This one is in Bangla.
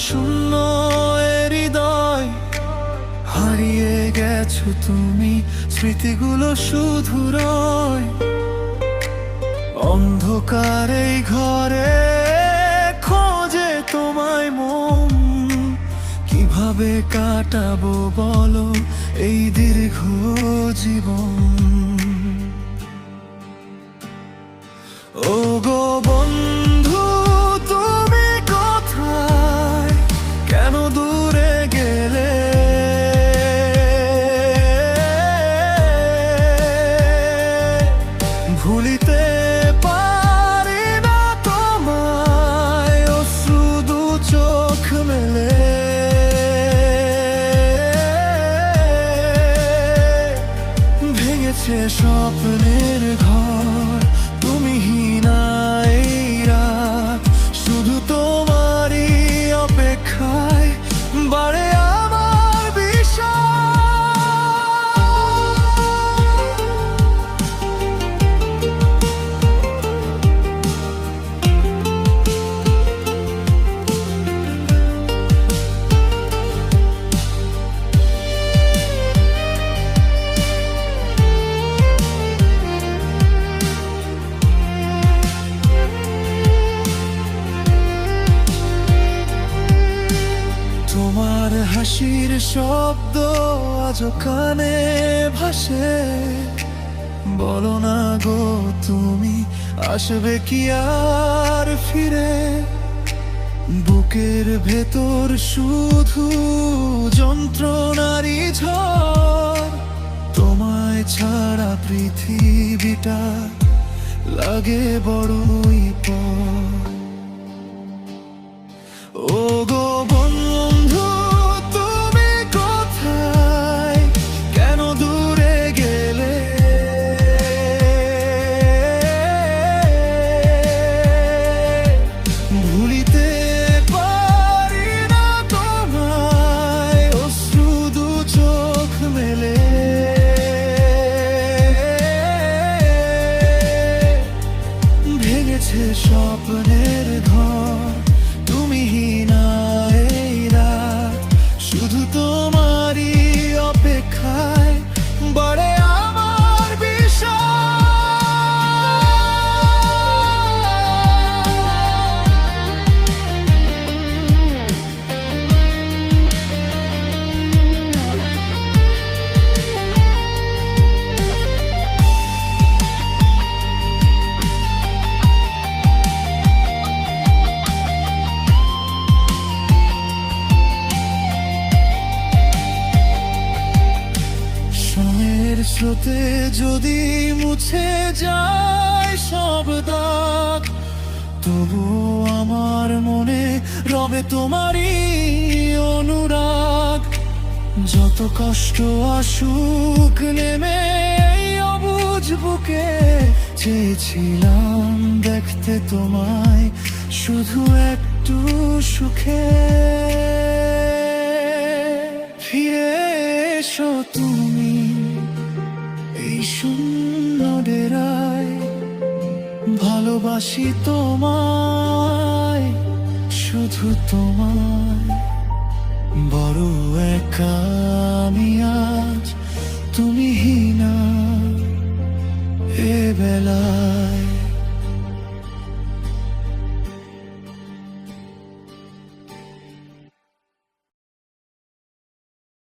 শূন্য এ হৃদয়, হারিয়ে গেছো তুমি, স্মৃতিগুলো শুধু রয়। অন্ধকার এই ঘরে খোঁজে তোমায় মন, কিভাবে কাটাবো বলো এই দীর্ঘ জীবন। ও গো বন্ধু, তুমি কোথায়, কেন দূরে গেলে? ভুলিতে পারি না তোমায়, অশ্রু দু চোখ মেলে। ভেঙেছে স্বপ্নের ঘর, তুমিহীনা এই রাত, শুধু তোমারই অপেক্ষায় বাড়ে আমার বিষয়। তোমার হাসির শব্দ আজও কানে ভাসে, বলো না গো তুমি আসবে কি আর ফিরে? বুকের ভেতর শুধু যন্ত্রণারই ঝড়, তোমায় ছাড়া পৃথিবীটা লাগে বড়ই পর। ও গো বন্ধু, তুমি কোথায়, কেন দূরে গেলে? ভুলিতে পারি না তোমায়, অশ্রু দু চোখ মেলে। ভেঙেছে স্বপ্নের ঘর, তুমিহীনা এই রাত, শুধু তোমারই অপেক্ষায় বাড়ে আমার বিষয়। স্রোতে যদি মুছে যায় সব দাগ, তবু আমার মনে রবে তোমারই অনুরাগ। যত কষ্ট আসুক নেমে এই অবুঝ বুকে, চেয়েছিলাম দেখতে তোমায় শুধু একটু সুখে। ফিরে এসো তুমি এই শূন্য ডেরায়, ভালোবাসি তোমায়, শুধু তোমায়। বড় একা আমি আজ, তুমিহীনা এ বেলা।